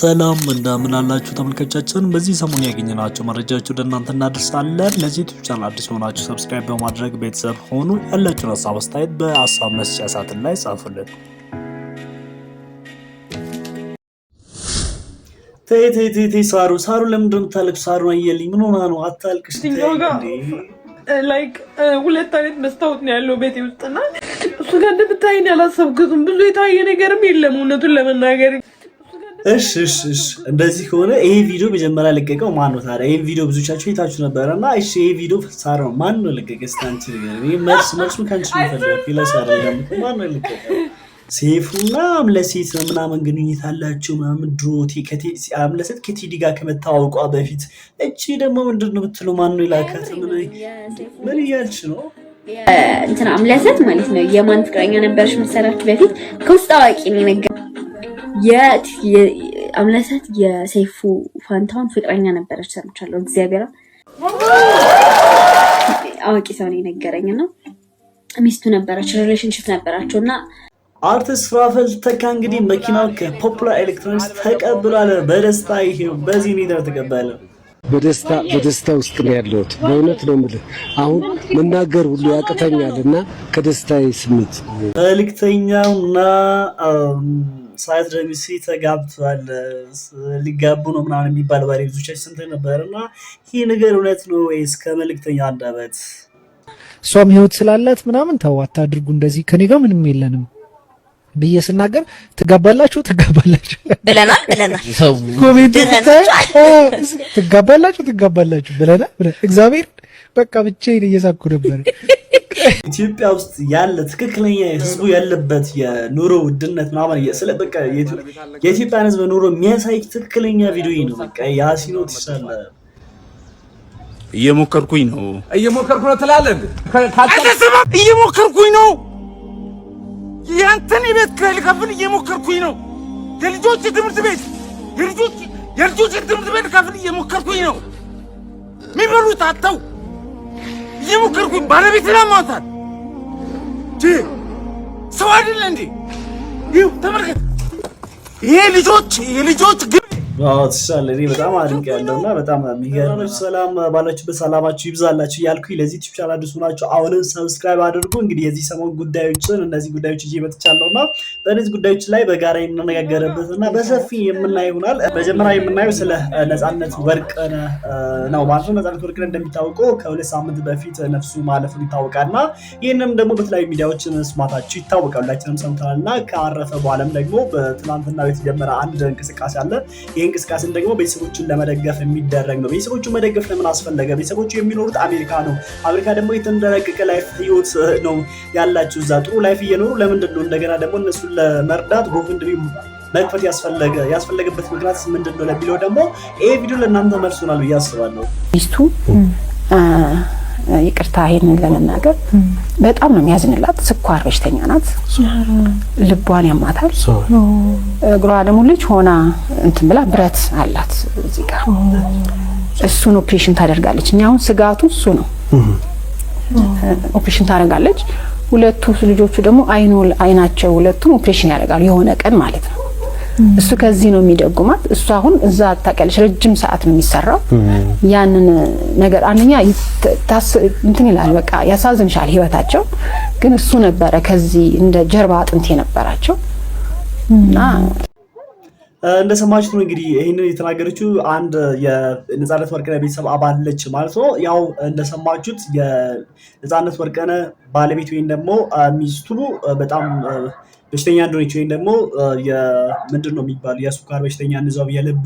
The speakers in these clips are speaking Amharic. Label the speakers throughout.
Speaker 1: ሰላም እንደምን አላችሁ ተመልካቾቻችን። በዚህ ሰሞን ያገኘናቸው መረጃዎች ወደ እናንተ እናደርሳለን። ለዚህ ዩቲዩብ ቻናል አዲስ ሆናችሁ ሰብስክራይብ በማድረግ ቤተሰብ ሆኑ። ያላችሁን ሀሳብ አስተያየት በሀሳብ መስጫ ሳጥን ላይ ጻፉልን። ተይ ሳሩ ለምንድን ነው የምታለቅሽው? ሳሩ አየልኝ ምን ሆና ነው? አታልቅሽ።
Speaker 2: ላይክ ሁለት አይነት መስታወት ነው ያለው ቤቴ ውስጥና እሱ ጋር እንደምታይኝ ያላሰብኩትም ብዙ የታየ ነገርም የለም እውነቱን ለመናገር።
Speaker 1: እሺ እንደዚህ ከሆነ ይሄ ቪዲዮ መጀመሪያ ለቀቀው ማን ነው ታዲያ? ይሄ ቪዲዮ ብዙቻችሁ አይታችሁ ነበርና እሺ ይሄ ቪዲዮ ሳሩ ማን ነው ለቀቀው? እስታንቺ ይሄ መልስ ካንቺ ነው ፈለገ ይላሳራ ማን ነው ለቀቀው? ሴፉና አምለሴት ምናምን ግንኙነት አላችሁ ምናምን ድሮቲ አምለሴት ከቲዲ ጋር ከመታወቋ በፊት እቺ ደግሞ ምንድነው የምትለው? ማን ነው ይላካት? ምን እያልሽ ነው?
Speaker 3: እንትና አምለሴት ማለት ነው የማን ፍቅረኛ ነበርሽ መሰላችሁ? በፊት ከውስጥ አዋቂ ነው ነገር አምለሴት የሰይፉ ፋንታውን ፍቅረኛ ነበረች ሰምቻለሁ። እግዚአብሔር አዋቂ ሰው ነው የነገረኝና ሚስቱ ነበረች፣ ሪሌሽንሺፕ ነበራቸውና
Speaker 1: አርቲስት ሱራፌል ተካ እንግዲህ መኪናው ከፖፑላር ኤሌክትሮኒክስ ተቀብሏል። በደስታ ይሄው በዚህ ነው ተቀበለ።
Speaker 4: በደስታ ውስጥ ነው ያለሁት። በእውነት ነው የምልህ አሁን መናገር ሁሉ ያቅተኛልና ከደስታዬ ስሜት
Speaker 1: መልክተኛውና ሳይት ደሚሲ ተጋብቷል። ሊጋቡ ነው ምናምን የሚባል ባሪ ብዙቻችን ሰምተን ነበርና ይሄ ነገር እውነት ነው ወይስ ከመልክተኛ አንደበት?
Speaker 5: እሷም ህይወት ስላላት ምናምን ተው አታድርጉ እንደዚህ ከኔ ጋር ምንም የለንም ብዬ ስናገር ትጋባላችሁ ብለናል ኮሜንት ትጋባላችሁ ብለናል። እግዚአብሔር በቃ ብቻዬን እየሳኩ ነበር።
Speaker 1: ኢትዮጵያ ውስጥ ያለ ትክክለኛ ህዝቡ ያለበት የኑሮ ውድነት ምናምን ስለ በቃ የኢትዮጵያን ህዝብ ኑሮ የሚያሳይ ትክክለኛ ቪዲዮ ነው። በቃ ያሲኖት ይችላል።
Speaker 6: እየሞከርኩኝ ነው ትላለህ። እየሞከርኩኝ ነው ያንተን ቤት ከልከፍል እየሞከርኩኝ ነው። የልጆች ትምህርት ቤት ከፍል እየሞከርኩኝ ነው። የሚበሉት አጥተው እየሞከርኩኝ ባለቤትና ማውጣት ሰው አይደለ እንዴ? ይኸው ተመልከት። ይሄ የልጆች ግብ
Speaker 1: ተሻለ እኔ በጣም አድንቅ ያለውና በጣም የሚገርም ሰላም ባላችሁበት ሰላማችሁ ይብዛላችሁ እያልኩኝ ለዚህ ዩቲዩብ ቻናል አዲስ ሆናችሁ አሁንም ሰብስክራይብ አድርጉ። እንግዲህ የዚህ ሰሞን እነዚህ ጉዳዮች ይዤ መጥቻለሁና በእነዚህ ጉዳዮች ላይ በጋራ የምንነጋገርበትና በሰፊ የምናየው ይሆናል። መጀመሪያ የምናየው ስለ ነፃነት ወርቅነህ ነው ማለት ነው። ነፃነት ወርቅነህ እንደሚታወቀው ከሁለት ሳምንት በፊት ነፍሱ ማለፉ ይታወቃልና ይህንም ደግሞ በተለያዩ ሚዲያዎች መስማታችሁ ይታወቃል። ሁላችንም ሰምተናልና ካረፈ በኋላም ደግሞ በትናንትናው የተጀመረ አንድ እንቅስቃሴ አለ። እንቅስቃሴን ደግሞ ቤተሰቦቹን ለመደገፍ የሚደረግ ነው። ቤተሰቦቹን መደገፍ ለምን አስፈለገ? ቤተሰቦቹ የሚኖሩት አሜሪካ ነው። አሜሪካ ደግሞ የተንደረቀቀ ላይፍ ህይወት ነው ያላችሁ። እዛ ጥሩ ላይፍ እየኖሩ ለምንድን ነው እንደገና ደግሞ እነሱን ለመርዳት ጎፈንድሚ መክፈት ያስፈለገበት ምክንያት ምንድን ነው ለሚለው ደግሞ ይሄ ቪዲዮ ለእናንተ መልስ ሆናል ብዬ አስባለሁ።
Speaker 7: ሚስቱ ይቅርታ ይሄንን ለመናገር በጣም ነው የሚያዝንላት። ስኳር በሽተኛ ናት። ልቧን ያማታል። እግሯ ደግሞ ልጅ ሆና እንትን ብላ ብረት አላት እዚህ ጋር። እሱን ኦፕሬሽን ታደርጋለች። እኛ አሁን ስጋቱ እሱ ነው። ኦፕሬሽን ታደርጋለች። ሁለቱ ልጆቹ ደግሞ አይናቸው ሁለቱም ኦፕሬሽን ያደርጋሉ የሆነ ቀን ማለት ነው። እሱ ከዚህ ነው የሚደጉማት። እሱ አሁን እዛ ታቀለሽ ረጅም ሰዓት ነው የሚሰራው። ያንን ነገር አንኛ እንትን ይላል በቃ ያሳዝንሻል ህይወታቸው። ግን እሱ ነበረ ከዚህ እንደ ጀርባ አጥንት የነበራቸው እና
Speaker 1: እንደሰማችሁት ነው እንግዲህ ይሄንን የተናገረችው አንድ የነፃነት ወርቅነህ ቤተሰብ አባል ነች ማለት ነው። ያው እንደሰማችሁት የነፃነት ወርቅነህ ባለቤት ወይም ደግሞ ሚስቱ በጣም በሽተኛ እንደሆነች ወይም ደግሞ ምንድን ነው የሚባል የስኳር በሽተኛ እንደዛው የልብ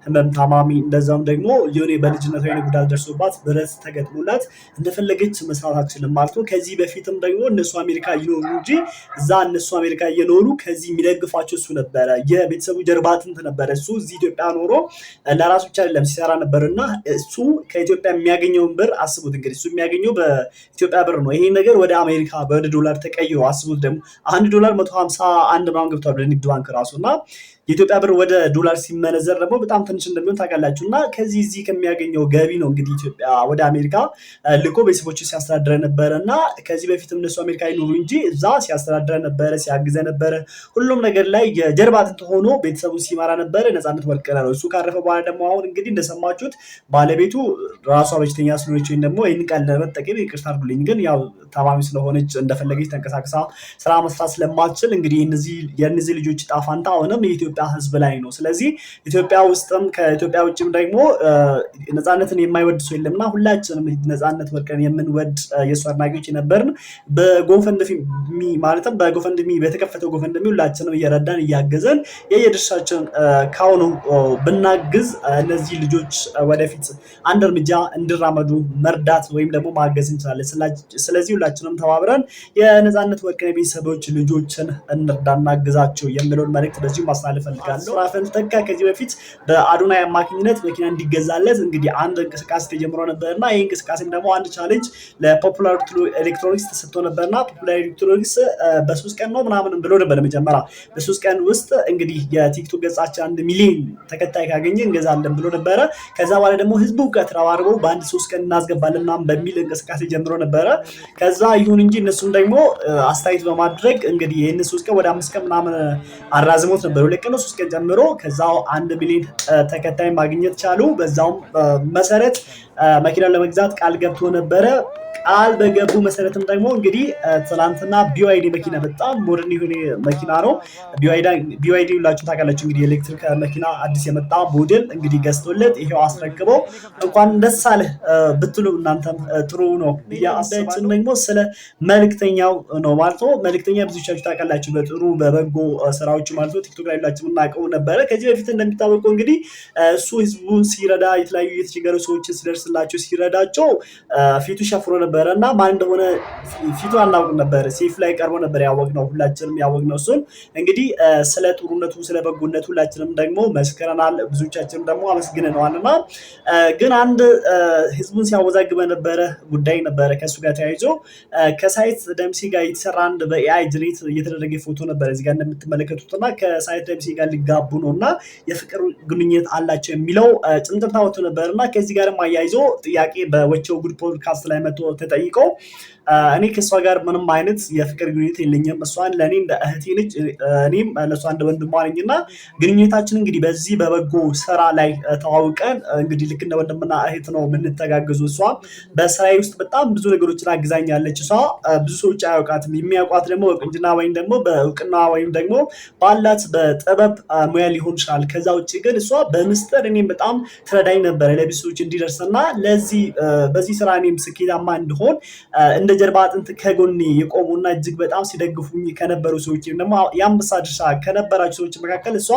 Speaker 1: ህመም ታማሚ እንደዛም ደግሞ የሆነ በልጅነት ወይ ጉዳት ደርሶባት ብረት ተገጥሞላት እንደፈለገች መስራት አትችልም ማለት ነው። ከዚህ በፊትም ደግሞ እነሱ አሜሪካ እየኖሩ እንጂ እዛ እነሱ አሜሪካ እየኖሩ ከዚህ የሚደግፋቸው እሱ ነበረ። የቤተሰቡ ጀርባ አጥንት ነበረ። እሱ እዚህ ኢትዮጵያ ኖሮ ለራሱ ብቻ አይደለም ሲሰራ ነበርና እሱ ከኢትዮጵያ የሚያገኘውን ብር አስቡት እንግዲህ እሱ የሚያገኘው በኢትዮጵያ ብር ነው። ይሄ ነገር ወደ አሜሪካ ወደ ዶላር ተቀይሮ አስቡት ደግሞ $1 151 ምናምን ገብቷል በንግድ ባንክ ራሱና የኢትዮጵያ ብር ወደ ዶላር ሲመነዘር ደግሞ በጣም ትንሽ እንደሚሆን ታውቃላችሁ። እና ከዚህ እዚህ ከሚያገኘው ገቢ ነው እንግዲህ ኢትዮጵያ ወደ አሜሪካ ልኮ ቤተሰቦቹ ሲያስተዳድረ ነበረ እና ከዚህ በፊት እነሱ አሜሪካ ይኖሩ እንጂ እዛ ሲያስተዳድረ ነበረ፣ ሲያግዘ ነበረ። ሁሉም ነገር ላይ የጀርባ አጥንት ሆኖ ቤተሰቡን ሲመራ ነበረ። ነፃነት ወርቅነህ ነው። እሱ ካረፈ በኋላ ደግሞ አሁን እንግዲህ እንደሰማችሁት ባለቤቱ ራሷ በሽተኛ ስለሆነች ወይም ደግሞ ይህን ቃል ለመጠቀም ይቅርታ አድርጉልኝ፣ ግን ያው ታማሚ ስለሆነች እንደፈለገች ተንቀሳቅሳ ስራ መስራት ስለማትችል እንግዲህ የእነዚህ ልጆች ዕጣ ፈንታ አሁንም የኢትዮጵያ ህዝብ ላይ ነው። ስለዚህ ኢትዮጵያ ውስጥም ከኢትዮጵያ ውጭም ደግሞ ነፃነትን የማይወድ ሰው የለምና ሁላችንም ነፃነት ወርቅነህን የምንወድ የእሱ አድናቂዎች የነበርን በጎፈንድሚ ማለትም በጎፈንድሚ በተከፈተው ጎፈንድሚ ሁላችንም እየረዳን እያገዘን የየድርሻችን ካሁኑ ብናግዝ እነዚህ ልጆች ወደፊት አንድ እርምጃ እንዲራመዱ መርዳት ወይም ደግሞ ማገዝ እንችላለን። ስለዚህ ሁላችንም ተባብረን የነፃነት ወርቅነህ ቤተሰቦች ልጆችን እንርዳ እናግዛቸው የሚለውን መልእክት በዚሁ ማስተላለፍ ፈልጋለሁ። ሱራፌል ተካ ከዚህ በፊት በአዶናይ አማካኝነት መኪና እንዲገዛለት እንግዲህ አንድ እንቅስቃሴ ተጀምሮ ነበርና ይህ እንቅስቃሴም ደግሞ አንድ ቻሌንጅ ለፖፑላር ኤሌክትሮኒክስ ተሰጥቶ ነበርና ፖፑላር ኤሌክትሮኒክስ በ3 ቀን ነው ምናምን ብሎ ነበር መጀመሪያ። በ3 ቀን ውስጥ እንግዲህ የቲክቶክ ገጻችን 1 ሚሊዮን ተከታይ ካገኘ እንገዛለን ብሎ ነበረ። ከዛ በኋላ ደግሞ ህዝቡ ተረባርበው በአንድ 3 ቀን እናስገባለን ምናምን በሚል እንቅስቃሴ ጀምሮ ነበረ። ከዛ ይሁን እንጂ እነሱም ደግሞ አስተያየት በማድረግ እንግዲህ ይህን 3 ቀን ወደ 5 ቀን ምናምን አራዝሞት ነበር። 2 ቀን 3 ቀን ጨምሮ ከዛው 1 ሚሊዮን ተከታይ ማግኘት ቻሉ። በዛውም መሰረት መኪናን ለመግዛት ቃል ገብቶ ነበረ። ቃል በገቡ መሰረትም ደግሞ እንግዲህ ትናንትና ቢዋይዲ መኪና በጣም ሞደርን የሆነ መኪና ነው። ቢዋይዲ ሁላችሁ ታውቃላችሁ እንግዲህ ኤሌክትሪክ መኪና አዲስ የመጣ ሞዴል እንግዲህ ገዝቶለት ይሄው አስረክበው እንኳን ደስ አለህ ብትሉ እናንተም ጥሩ ነው። ያአባችን ደግሞ ስለ መልእክተኛው ነው ማለት ነው። መልእክተኛ ብዙዎቻችሁ ታውቃላችሁ በጥሩ በበጎ ስራዎች ማለት ነው። ቲክቶክ ላይ ሁላችሁ እናውቀው ነበረ። ከዚህ በፊት እንደሚታወቀው እንግዲህ እሱ ህዝቡን ሲረዳ የተለያዩ የተቸገሩ ሰዎችን ሲደርስላቸው ሲረዳቸው ፊቱ ሸፍሮ ነበረና ማን እንደሆነ ፊቱ አናውቅም ነበር። ሴፍ ላይ ቀርቦ ነበር ያወቅነው፣ ሁላችንም ያወቅነው እሱን እንግዲህ ስለ ጥሩነቱ ስለ በጎነቱ ሁላችንም ደግሞ መስከረናል። ብዙዎቻችንም ደግሞ አመስግነናልና ግን አንድ ህዝቡን ሲያወዛግበ ነበረ ጉዳይ ነበረ ከሱ ጋር ተያይዞ ከሳይት ደምሲ ጋር የተሰራ አንድ በኤአይ ጀነሬት እየተደረገ ፎቶ ነበር እዚህ ጋር እንደምትመለከቱትና ከሳይት ደምሲ ጋር ሊጋቡ ነውና የፍቅር ግንኙነት አላቸው የሚለው ጭምጭምታ ወጥቶ ነበርና ከዚህ ጋርም አያይዞ ጥያቄ በወቸው ጉድ ፖድካስት ላይ መጥቶ ተጠይቀው እኔ ከሷ ጋር ምንም አይነት የፍቅር ግንኙነት የለኝም፣ እሷን ለኔ እንደ እህቴ ነች፣ እኔም ለሷ እንደ ወንድሟ ነኝና ግንኙነታችን እንግዲህ በዚህ በበጎ ስራ ላይ ተዋውቀን እንግዲህ ልክ እንደ ወንድምና እህት ነው የምንተጋገዙ። እሷ በስራዬ ውስጥ በጣም ብዙ ነገሮችን አግዛኛለች። እሷ ብዙ ሰዎች አያውቃትም። የሚያውቋት ደግሞ በቁንጅና ወይም ደግሞ በእውቅና ወይም ደግሞ ባላት በጥበብ ሙያ ሊሆን ይችላል። ከዛ ውጭ ግን እሷ በምስጢር እኔም በጣም ትረዳኝ ነበረ ለብዙ ሰዎች እንዲደርስና በዚህ ስራ እኔም ስኬታማ እንድሆን እንደ ጀርባ አጥንት ከጎኔ የቆሙና እጅግ በጣም ሲደግፉኝ ከነበሩ ሰዎች ደግሞ የአንበሳ ድርሻ ከነበራቸው ሰዎች መካከል እሷ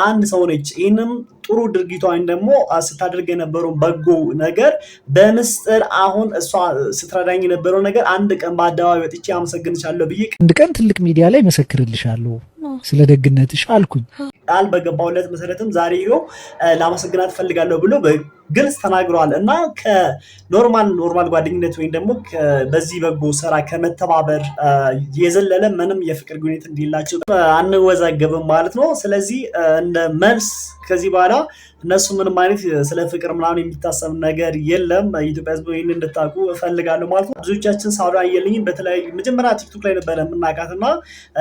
Speaker 1: አንድ ሰው ነች። ይህንም ጥሩ ድርጊቷ ወይም ደግሞ ስታደርግ የነበረውን በጎ ነገር በምስጢር አሁን እሷ ስትረዳኝ የነበረው ነገር አንድ ቀን በአደባባይ ወጥቼ አመሰግንሻለሁ ብዬ
Speaker 5: አንድ ቀን ትልቅ ሚዲያ ላይ መሰክርልሻለሁ ስለ ደግነትሽ አልኩኝ።
Speaker 1: ቃል በገባውለት መሰረትም ዛሬ ይኸው ላመሰግናት ፈልጋለሁ ብሎ በግልጽ ተናግረዋል። እና ከኖርማል ጓደኝነት ወይም ደግሞ በዚህ በጎ ስራ ከመተባበር የዘለለ ምንም የፍቅር ግንኙነት እንደሌላቸው አንወዛገብም ማለት ነው። ስለዚህ እንደ መልስ ከዚህ በኋላ እነሱ ምንም አይነት ስለ ፍቅር ምናምን የሚታሰብ ነገር የለም። የኢትዮጵያ ሕዝብ ይህን እንድታውቁ እፈልጋለሁ ማለት ነው። ብዙዎቻችን ሳውዲ አየልኝን በተለያዩ መጀመሪያ ቲክቶክ ላይ ነበረ የምናውቃትና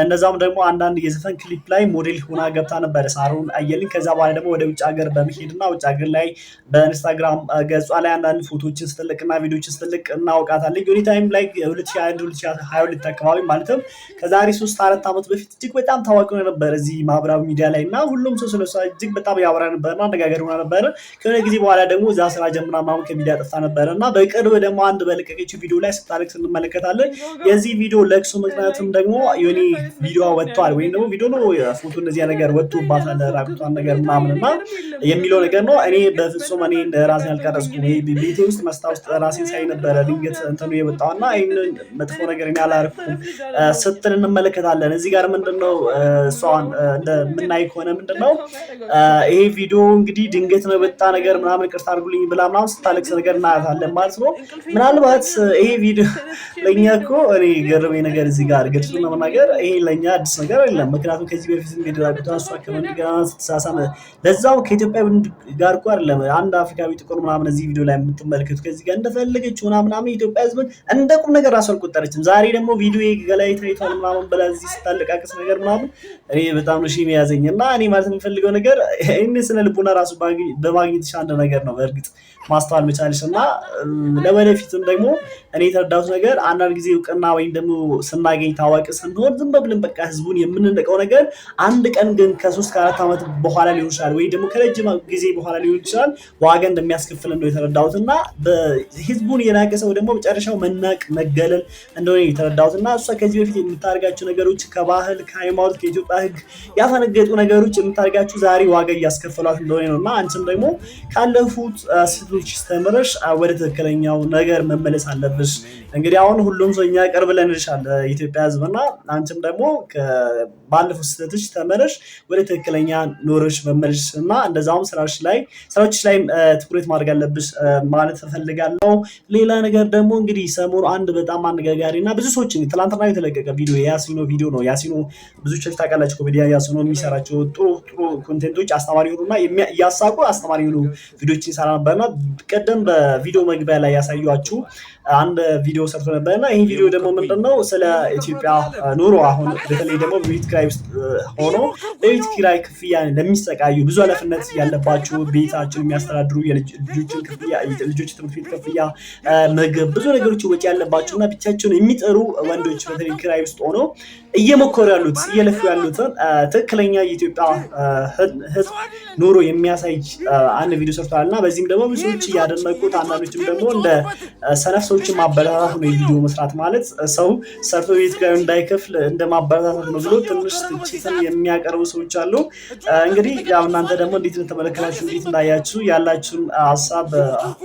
Speaker 1: እነዛም ደግሞ አንዳንድ የዘፈን ክሊፕ ላይ ሞዴል ሆና ገብታ ነበረ ሳሩን አየልኝ። ከዛ በኋላ ደግሞ ወደ ውጭ ሀገር በመሄድና ውጭ ሀገር ላይ በኢንስታግራም ገጿ ላይ አንዳንድ ፎቶችን ስትልቅና ቪዲዮችን ስትልቅ እናውቃታለን። ዩኒ ታይም ላይ 2021-2022 አካባቢ ማለትም ከዛሬ 3-4 ዓመት በፊት እጅግ በጣም ታዋቂ ነበር እዚህ ማህበራዊ ሚዲያ ላይ እና ሁሉም ሰው ስለሷ እጅግ በጣም ያወራ ነበርና አነጋገር ሆና ነበረ። ከሆነ ጊዜ በኋላ ደግሞ እዛ ስራ ጀምራ ምናምን ከሚዲያ ጠፍታ ነበረ እና በቅርብ ደግሞ አንድ በለቀቀችው ቪዲዮ ላይ ስታለቅስ እንመለከታለን። የዚህ ቪዲዮ ለቅሶ ምክንያቱም ደግሞ ዩኒ ቪዲዮ ወጥቷል ወይም ደግሞ ቪዲዮ ነው ፎቶ እንደዚህ ነገር ወጥቶባታል ራቁቷን ነገር ምናምንና የሚለው ነገር ነው። እኔ በፍጹም እኔ ራሴን አልቀረጽኩም። ቤቴ ውስጥ መስታወት ውስጥ ራሴን ሳይ ነበረ ድንገት እንትኑ የወጣውና ይሄንን መጥፎ ነገር እኔ አላረኩም ስትል እንመለከታለን። እዚህ ጋር ምንድነው እሷን እንደምናይ ከሆነ ምንድነው ይሄ ቪዲዮ እንግዲህ ድንገት ነው የወጣ ነገር ምናምን ይቅርታ አድርጉልኝ ብላ ምናምን ስታለቅስ ነገር እናያታለን ማለት ነው። ምናልባት ይሄ ቪዲዮ ለኛ እኮ እኔ ገረመኝ ነገር እዚህ ጋር ግልጽ ነው ነገር ይሄ ለኛ አዲስ ነገር አይደለም። ምክንያቱም ከዚህ በፊት እንደደረገ ታሷ ከመንድ ጋር ስትሳሳም ለዛው ከኢትዮጵያ ጋር እኮ አይደለም አንድ አፍሪካዊ ጥቁር ምናምን እዚህ ቪዲዮ ላይ የምትመለከቱ ከዚህ ጋር እንደፈለገችው ምናምን ኢትዮጵያ ህዝብ እንደ ቁም ነገር አልቆጠረችም። ዛሬ ደግሞ ቪዲዮ ገላይ ታይቷል ምናምን ብላ እዚህ ስታለቃቅስ ነገር ምናምን እኔ በጣም ነው ሺህ ያዘኝና እኔ ማለት የምፈልገው ነገር እኔ ስለ ልቡና ራሱ በማግኘት አንድ ነገር ነው በእርግጥ ማስተዋል መቻልሽና ለወደፊትም ደግሞ እኔ የተረዳሁት ነገር አንዳንድ ጊዜ እውቅና ወይም ደግሞ ስናገኝ ታዋቂ ስንሆን ዝም ብለን በቃ ህዝቡን የምንነቀው ነገር አንድ ቀን ግን ከ3 ከ4 ዓመት በኋላ ሊሆን ይችላል ወይ ደግሞ ከረጅም ጊዜ በኋላ ሊሆን ይችላል ዋጋ እንደሚያስከፍል ነው የተረዳሁትና በህዝቡን የናቀ ሰው ደግሞ መጨረሻው መናቅ መገለል እንደሆነ የተረዳሁትና እሷ ከዚህ በፊት የምታደርጋቸው ነገሮች ከባህል ከሃይማኖት ከኢትዮጵያ ህግ ያፈነገጡ ነገሮች የምታደርጋቸው ዛሬ ዋጋ እያስከፈሏት እንደሆነ ነውና አንቺም ደግሞ ካለፉት ስህተቶች ተምረሽ ወደ ትክክለኛው ነገር መመለስ አለብሽ። እንግዲህ አሁን ሁሉም ሰው እኛ ቀርብ ለንልሻል ኢትዮጵያ ህዝብና አንቺም ደግሞ ባለፉት ስህተቶች ተምረሽ ወደ ትክክለኛ ኖርሽ መመለስና እንደዛውም ስራዎች ላይ ትኩረት ማድረግ አለብሽ ማለት ፈልጋለሁ። ሌላ ነገር ደግሞ እንግዲህ ሰሞኑ አንድ በጣም አነጋጋሪና ብዙ ሰዎች ትላንትና የተለቀቀ ቪዲዮ ያሲኖ ቪዲዮ ነው። ያሲኖ ብዙ ቸፍ ታውቃላችሁ ኮሜዲያ ያሲኖ የሚሰራቸው ጥሩ ኮንቴንቶች አስተማሪ ሆኑና ያሳቁ አስተማሪ ሆኑ ቪዲዮዎች ይሰራ ነበርና ቀደም በቪዲዮ መግቢያ ላይ ያሳዩአችሁ አንድ ቪዲዮ ሰርቶ ነበርና ይሄ ቪዲዮ ደግሞ ምንድነው ስለ ኢትዮጵያ ኑሮ አሁን በተለይ ደግሞ ቤት ኪራይ ውስጥ ሆኖ ቤት ኪራይ ክፍያ ለሚሰቃዩ ብዙ ኃላፊነት ያለባቸው ቤታቸውን የሚያስተዳድሩ የልጆችን ክፍያ ልጆች ትምህርት ቤት ክፍያ ምግብ ብዙ ነገሮች ወጪ ያለባቸውና ብቻቸውን የሚጠሩ ወንዶች በተለይ ኪራይ ውስጥ ሆኖ እየሞከሩ ያሉት እየለፉ ያሉትን ትክክለኛ የኢትዮጵያ ህዝብ ኑሮ የሚያሳይ አንድ ቪዲዮ ሰርቷልና በዚህም ደግሞ ብዙዎች ያደነቁት አንዳንዶችም ደግሞ እንደ ሰነፍ ሰዎችን ማበረታታት ነው። የቪዲዮ መስራት ማለት ሰው ሰርቶ ቤት ጋር እንዳይከፍል እንደ ማበረታታት ነው ብሎ ትንሽ ትችትን የሚያቀርቡ ሰዎች አሉ። እንግዲህ ያው እናንተ ደግሞ እንዴት ተመለከታችሁ እንዴት እንዳያችሁ ያላችሁን ሐሳብ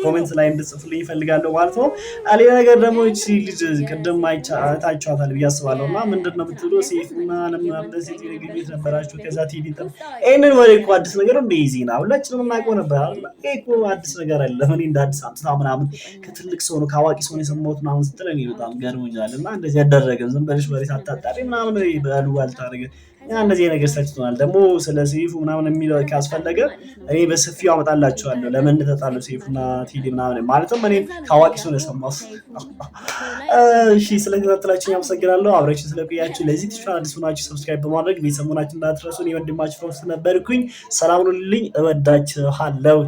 Speaker 1: ኮሜንት ላይ እንድጽፉልኝ ይፈልጋለሁ ማለት ነው። ሌላ ነገር ደግሞ እቺ ልጅ ቅድም አይታችኋታል ብዬ አስባለሁና ምንድነው ብትሉ ሴፍና ለምናምን ሴት ግንኙነት ነበራችሁ ከዛ ቲቪ እኔን ወሬ እኮ አዲስ ነገር እንደዚህ ነው ሁላችንም እናውቀው ነበር አይደል? እኮ አዲስ ነገር አይደለም። እኔ እንደ አዲስ አምጥታ ምናምን ከትልቅ ሰው ነው ካዋቂ ሰው ነው የሰማሁት ምናምን ስትል እኔ በጣም ገርሞኛልና እንደዚህ ያደረገን ዝም ብለሽ ወሬ ታጣጣሪ ምናምን በሉ አልታረገ እንደዚህ ነገር ሰጥቷል። ደግሞ ስለ ሰይፉ ምናምን የሚለው ካስፈለገ እኔ በሰፊው አመጣላችኋለሁ ለምን ተጣሉ ሰይፉና ቲዲ ምናምን ማለትም እኔ ካዋቂ ሰው ነው የሰማሁት። እሺ ስለተከታተላችሁኝ አመሰግናለሁ። አብራችሁ ስለቆያችሁ ለዚህ ቻናል አዲስ ሆናችሁ ሰብስክራይብ በማድረግ ቤተሰቡናችሁ እንዳትረሱ። እኔ ወንድማችሁ ፍሮስ ነበርኩኝ። ሰላም ሁኑልኝ። እወዳችኋለሁ።